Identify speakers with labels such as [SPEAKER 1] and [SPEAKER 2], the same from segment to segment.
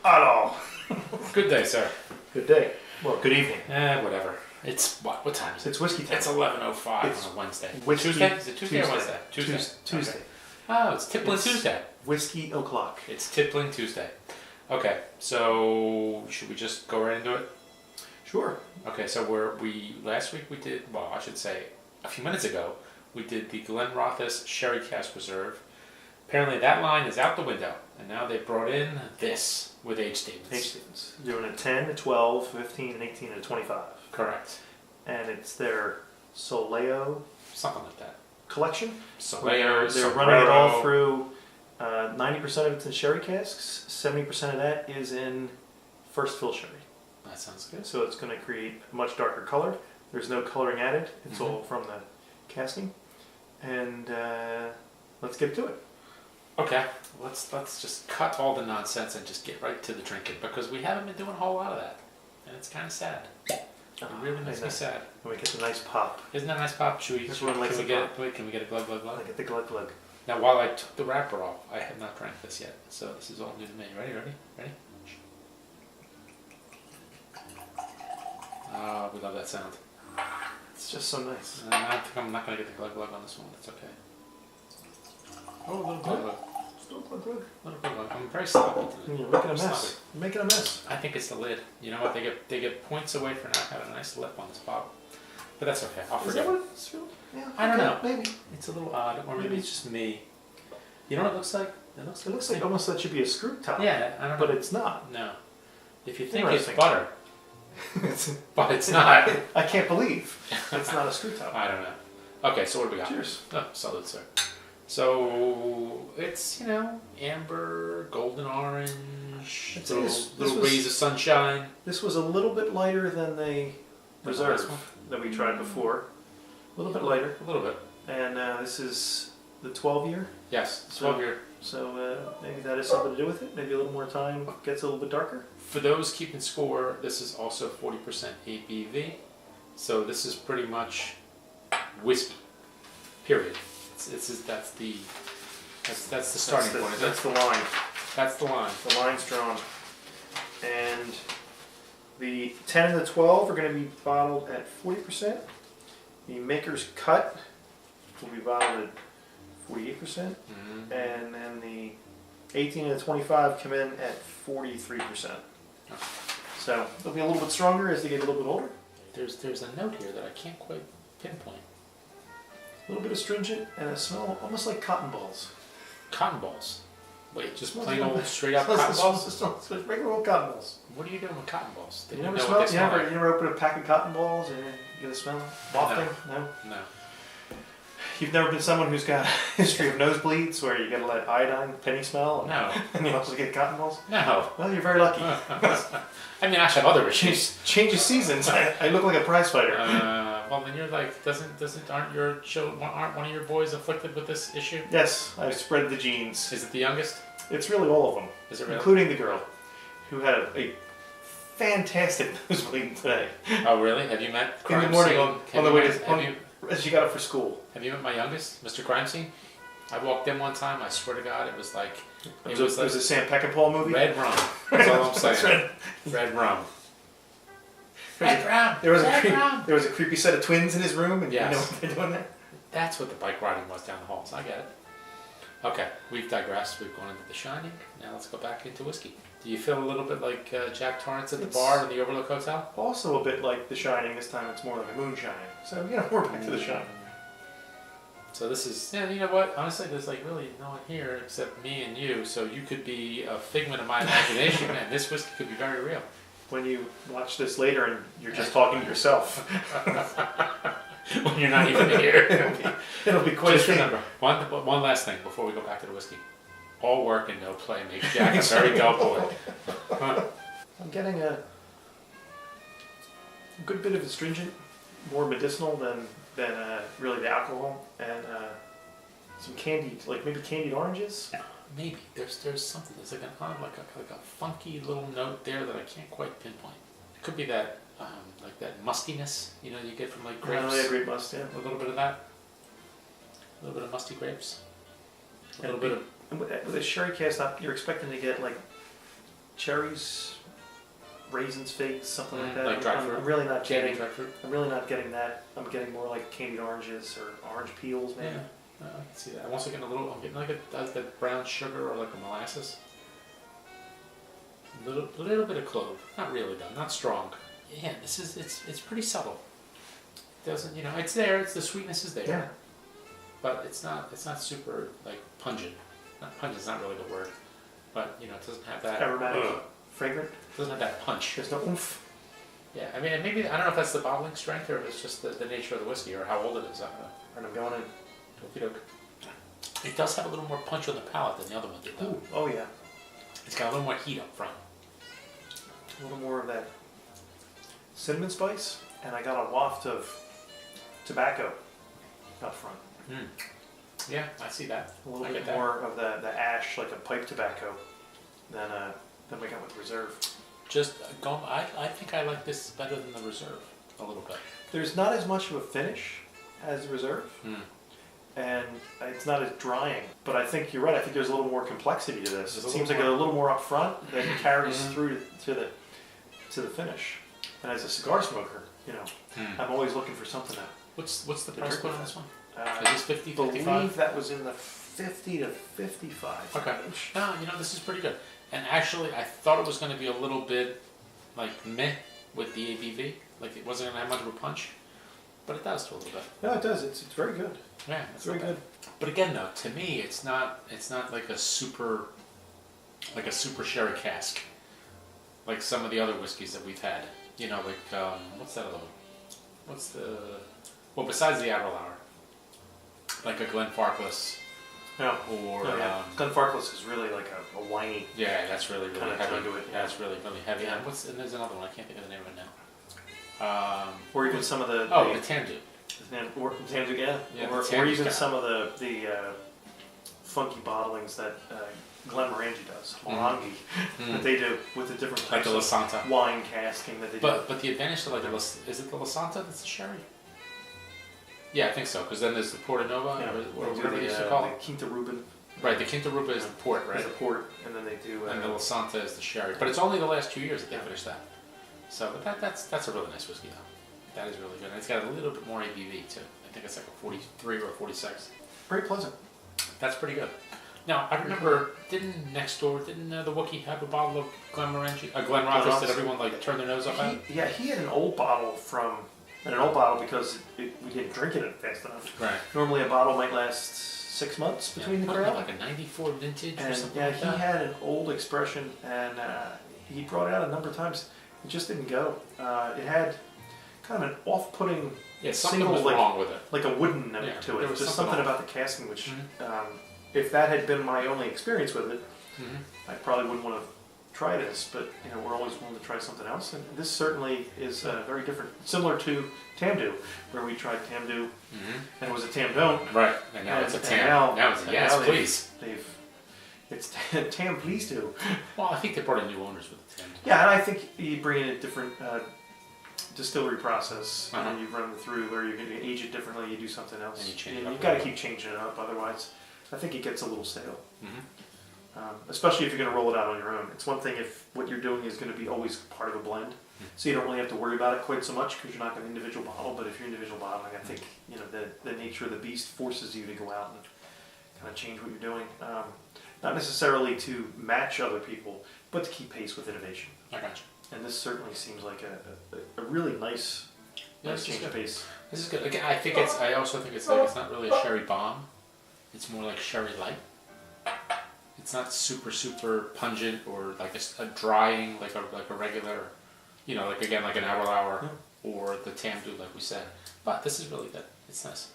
[SPEAKER 1] at all.
[SPEAKER 2] Good day, sir.
[SPEAKER 1] Good day. Well, good evening.
[SPEAKER 2] Whatever. It's what? What time is it?
[SPEAKER 1] It's whiskey time.
[SPEAKER 2] It's 11:05 on a Wednesday.
[SPEAKER 1] Whiskey
[SPEAKER 2] Tuesday? Is it Tuesday or Wednesday?
[SPEAKER 1] Tuesday.
[SPEAKER 2] Okay. Oh, it's Tippling Tuesday.
[SPEAKER 1] Whiskey o'clock.
[SPEAKER 2] It's Tippling Tuesday. Okay, so should we just go right into it?
[SPEAKER 1] Sure.
[SPEAKER 2] Okay, so last week we did, well, I should say a few minutes ago, we did the Glenrothes Sherry Cask Reserve. Apparently that line is out the window, and now they brought in this with age statements.
[SPEAKER 1] Age statements. Doing a 10, a 12, 15, and 18, and a 25.
[SPEAKER 2] Correct.
[SPEAKER 1] And it's their Soleo
[SPEAKER 2] Something like that.
[SPEAKER 1] Collection.
[SPEAKER 2] Soleo,
[SPEAKER 1] They're running it all through. 90% of it's in sherry casks. 70% of that is in first fill sherry.
[SPEAKER 2] That sounds good.
[SPEAKER 1] So it's going to create a much darker color. There's no coloring added. It's all from the casking. And let's get to it.
[SPEAKER 2] Okay, let's just cut all the nonsense and just get right to the drinking, because we haven't been doing a whole lot of that, and it's kind of sad. It really makes me sad.
[SPEAKER 1] And we get the nice pop.
[SPEAKER 2] Isn't that a nice pop? Can we get a glug glug glug?
[SPEAKER 1] I get the glug glug.
[SPEAKER 2] Now, while I took the wrapper off, I have not drank this yet, so this is all new to me. Ready? Ah, we love that sound.
[SPEAKER 1] It's just so nice.
[SPEAKER 2] I think I'm not going to get the glug glug on this one. That's okay. Oh, a little glug glug.
[SPEAKER 1] Still glug glug.
[SPEAKER 2] Little glug glug. I'm very sloppy today.
[SPEAKER 1] You're making a mess. You're making a mess.
[SPEAKER 2] I think it's the lid. You know what? They get points away for not having a nice lip on this bottle. But that's okay. I'll forget.
[SPEAKER 1] Is that what it's feeling? Yeah.
[SPEAKER 2] I don't know.
[SPEAKER 1] Maybe.
[SPEAKER 2] It's a little odd, or maybe it's just me. You know what it looks like?
[SPEAKER 1] It looks like almost that should be a screw top.
[SPEAKER 2] Yeah, I don't know.
[SPEAKER 1] But it's not.
[SPEAKER 2] No. If you think it's butter, but it's not.
[SPEAKER 1] I can't believe it's not a screw top.
[SPEAKER 2] I don't know. Okay, so what do we got?
[SPEAKER 1] Cheers.
[SPEAKER 2] Oh, salute, sir. So it's, amber, golden orange, little rays of sunshine.
[SPEAKER 1] This was a little bit lighter than the reserve that we tried before. A little bit lighter.
[SPEAKER 2] A little bit.
[SPEAKER 1] And this is the 12 year.
[SPEAKER 2] Yes, 12 year.
[SPEAKER 1] So maybe that has something to do with it. Maybe a little more time gets a little bit darker.
[SPEAKER 2] For those keeping score, this is also 40% ABV. So this is pretty much whiskey. Period. That's the starting point.
[SPEAKER 1] That's the line.
[SPEAKER 2] That's the line.
[SPEAKER 1] The line's drawn. And the 10 and the 12 are going to be bottled at 40%. The maker's cut will be bottled at 48%. And then the 18 and the 25 come in at 43%. So they'll be a little bit stronger as they get a little bit older.
[SPEAKER 2] There's a note here that I can't quite pinpoint.
[SPEAKER 1] A little bit astringent and a smell almost like cotton balls.
[SPEAKER 2] Cotton balls? Wait, just plain old straight up cotton balls?
[SPEAKER 1] Just regular old cotton balls.
[SPEAKER 2] What are you doing with cotton balls?
[SPEAKER 1] You never open a pack of cotton balls and you get a smell? Wafting? No. You've never been someone who's got a history of nosebleeds where you get a let iodine penny smell?
[SPEAKER 2] No.
[SPEAKER 1] And you also get cotton balls?
[SPEAKER 2] No.
[SPEAKER 1] Well, you're very lucky.
[SPEAKER 2] I mean, I should have other issues.
[SPEAKER 1] Change of seasons. I look like a prize fighter.
[SPEAKER 2] Well, then you're like, aren't one of your boys afflicted with this issue?
[SPEAKER 1] Yes, I've spread the genes.
[SPEAKER 2] Is it the youngest?
[SPEAKER 1] It's really all of them.
[SPEAKER 2] Is it really?
[SPEAKER 1] Including the girl, who had a fantastic nosebleed today.
[SPEAKER 2] Oh, really? Have you met
[SPEAKER 1] in the morning on the way to as she got up for school.
[SPEAKER 2] Have you met my youngest, Mr. Crime Scene? I walked in one time. I swear to God, it was like
[SPEAKER 1] it was a Sam Peckinpah movie.
[SPEAKER 2] Red rum. That's all I'm saying. Red rum.
[SPEAKER 1] There was a creepy set of twins in his room, and you know what they're doing there?
[SPEAKER 2] That's what the bike riding was down the halls. I get it. Okay, we've digressed. We've gone into The Shining. Now let's go back into whiskey. Do you feel a little bit like Jack Torrance at the bar in the Overlook Hotel?
[SPEAKER 1] Also a bit like The Shining. This time it's more like a moonshine. So, we're back to The Shining.
[SPEAKER 2] So this is, you know what? Honestly, there's like really no one here except me and you. So you could be a figment of my imagination, and this whiskey could be very real.
[SPEAKER 1] When you watch this later and you're just talking to yourself.
[SPEAKER 2] When you're not even here.
[SPEAKER 1] It'll be quite
[SPEAKER 2] Just remember, one last thing before we go back to the whiskey. All work and no play makes Jack a very dull boy.
[SPEAKER 1] I'm getting a good bit of astringent, more medicinal than really the alcohol, and some candied, like maybe candied oranges.
[SPEAKER 2] Maybe there's something. There's like a funky little note there that I can't quite pinpoint. It could be that like that mustiness, you get from like grapes.
[SPEAKER 1] Oh, yeah, grape must, yeah.
[SPEAKER 2] A little bit of that. A little bit of musty grapes. A little bit of
[SPEAKER 1] with a sherry cask, you're expecting to get like cherries, raisins, figs, something like that.
[SPEAKER 2] Like dry fruit?
[SPEAKER 1] I'm really not
[SPEAKER 2] Candy
[SPEAKER 1] getting.
[SPEAKER 2] dry fruit?
[SPEAKER 1] I'm really not getting that. I'm getting more like candied oranges or orange peels, maybe.
[SPEAKER 2] Yeah, I can see that. I'm also getting I'm getting like a brown sugar or like a molasses. Little bit of clove. Not really though, not strong. Yeah, it's pretty subtle. It doesn't, it's there, the sweetness is there.
[SPEAKER 1] Yeah.
[SPEAKER 2] But it's not super like pungent. Not pungent's not really the word. But it doesn't have that
[SPEAKER 1] Aromatic, fragrant.
[SPEAKER 2] It doesn't have that punch.
[SPEAKER 1] There's no oomph.
[SPEAKER 2] Yeah, I mean, maybe I don't know if that's the bottling strength or if it's just the nature of the whiskey or how old it is. I don't know.
[SPEAKER 1] And I'm going in.
[SPEAKER 2] Okey doke. It does have a little more punch on the palate than the other one did, though.
[SPEAKER 1] Ooh, oh yeah.
[SPEAKER 2] It's got a little more heat up front.
[SPEAKER 1] A little more of that cinnamon spice, and I got a waft of tobacco up front.
[SPEAKER 2] Yeah, I see that.
[SPEAKER 1] A little bit more of the ash, like a pipe tobacco, than we got with Reserve.
[SPEAKER 2] I think I like this better than the Reserve a little bit.
[SPEAKER 1] There's not as much of a finish as Reserve, and it's not as drying. But I think you're right. I think there's a little more complexity to this. It seems like a little more up front that carries through to the finish. And as a cigar smoker, I'm always looking for something that.
[SPEAKER 2] What's the price point on this one?
[SPEAKER 1] Is
[SPEAKER 2] this 50,
[SPEAKER 1] I believe
[SPEAKER 2] 55?
[SPEAKER 1] that was in the 50 to 55
[SPEAKER 2] Okay.
[SPEAKER 1] range.
[SPEAKER 2] No, this is pretty good. And actually, I thought it was going to be a little bit like meh with the ABV. Like it wasn't going to have much of a punch. But it does to a little bit.
[SPEAKER 1] No, it does. It's very good.
[SPEAKER 2] Yeah,
[SPEAKER 1] It's very good.
[SPEAKER 2] But again, though, to me, it's not like a super sherry cask, like some of the other whiskeys that we've had. What's that other one? Besides the Aberlour, like a Glenfarclas.
[SPEAKER 1] Yeah.
[SPEAKER 2] Or
[SPEAKER 1] Glenfarclas is really like a whiny.
[SPEAKER 2] Yeah, that's really
[SPEAKER 1] kinda
[SPEAKER 2] heavy.
[SPEAKER 1] to it.
[SPEAKER 2] Yeah, it's really heavy.
[SPEAKER 1] Yeah.
[SPEAKER 2] And there's another one. I can't think of the name of it now.
[SPEAKER 1] Or even some of the
[SPEAKER 2] Tandu.
[SPEAKER 1] Tandu, yeah.
[SPEAKER 2] Yeah,
[SPEAKER 1] or even some of the funky bottlings that Glenmorangie does, Morangi, that they do with the different
[SPEAKER 2] Like
[SPEAKER 1] types
[SPEAKER 2] the La
[SPEAKER 1] of
[SPEAKER 2] Santa.
[SPEAKER 1] wine casking that they do.
[SPEAKER 2] But the advantage to is it the La Santa that's the sherry? Yeah, I think so. Because then there's the Porta Nova, or whatever they used to call it.
[SPEAKER 1] The Quinta Rubin.
[SPEAKER 2] Right, the Quinta Ruba is the port, right?
[SPEAKER 1] Is the port, and then they do.
[SPEAKER 2] And the La Santa is the sherry. But it's only the last 2 years that they finished that. So, but that's a really nice whiskey though. That is really good. And it's got a little bit more ABV too. I think it's like a 43 or 46.
[SPEAKER 1] Very pleasant.
[SPEAKER 2] That's pretty good. Now, I remember, didn't the Wookiee have a bottle of Glenrothes that everyone turned their nose up at?
[SPEAKER 1] Yeah, he had an old bottle because we didn't drink it fast enough.
[SPEAKER 2] Right.
[SPEAKER 1] Normally a bottle might last 6 months between the crowd.
[SPEAKER 2] Like a 94 vintage or
[SPEAKER 1] And
[SPEAKER 2] something
[SPEAKER 1] yeah,
[SPEAKER 2] like that?
[SPEAKER 1] he had an old expression, and he brought it out a number of times. It just didn't go. It had kind of an off-putting
[SPEAKER 2] something
[SPEAKER 1] single,
[SPEAKER 2] was wrong with it.
[SPEAKER 1] like a wooden note to it. Just something about the casking, which, if that had been my only experience with it, I probably wouldn't want to try this. But we're always willing to try something else, and this certainly is very different, similar to Tamdu, where we tried Tamdu, and it was a Tam Don't.
[SPEAKER 2] Right, and now it's a Tam. Now it's a yes, please.
[SPEAKER 1] It's Tam, please do.
[SPEAKER 2] Well, I think they brought in new owners with the Tam.
[SPEAKER 1] Yeah, and I think you bring in a different distillery process, and you run it through where you're going to age it differently, you do something else.
[SPEAKER 2] And you change it
[SPEAKER 1] you've
[SPEAKER 2] up.
[SPEAKER 1] got to keep changing it up, otherwise I think it gets a little stale. Especially if you're going to roll it out on your own. It's one thing if what you're doing is going to be always part of a blend, so you don't really have to worry about it quite so much because you're not going to individual bottle, but if you're individual bottling, I think the nature of the beast forces you to go out and kind of change what you're doing. Not necessarily to match other people, but to keep pace with innovation.
[SPEAKER 2] I got you.
[SPEAKER 1] And this certainly seems like a really nice change of pace.
[SPEAKER 2] This is good. Again, I also think it's not really a sherry bomb. It's more like sherry light. It's not super pungent or like a drying like a regular, like an Aberlour or the Tamdu like we said. But this is really good. It's nice.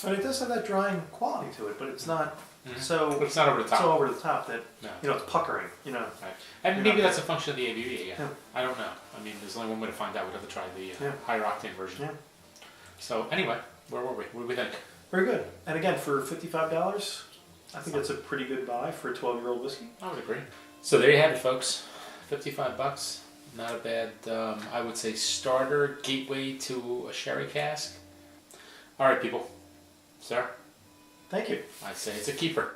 [SPEAKER 1] And it does have that drying quality to it, but it's not
[SPEAKER 2] But
[SPEAKER 1] so
[SPEAKER 2] it's not over the top.
[SPEAKER 1] so over the top that
[SPEAKER 2] No.
[SPEAKER 1] it's puckering.
[SPEAKER 2] Right. And
[SPEAKER 1] You're
[SPEAKER 2] maybe
[SPEAKER 1] not
[SPEAKER 2] that's a function of the ABV again.
[SPEAKER 1] Yeah.
[SPEAKER 2] I don't know. I mean, there's only one way to find out. We'd have to try the higher octane version.
[SPEAKER 1] Yeah.
[SPEAKER 2] So anyway, where were we? What do we think?
[SPEAKER 1] Very good. And again, for $55, I think that's a pretty good buy for a 12-year-old whiskey.
[SPEAKER 2] I would agree. So there you have it, folks. $55. Not a bad, I would say, starter gateway to a sherry cask. All right, people. Sir?
[SPEAKER 1] Thank you.
[SPEAKER 2] I'd say it's a keeper.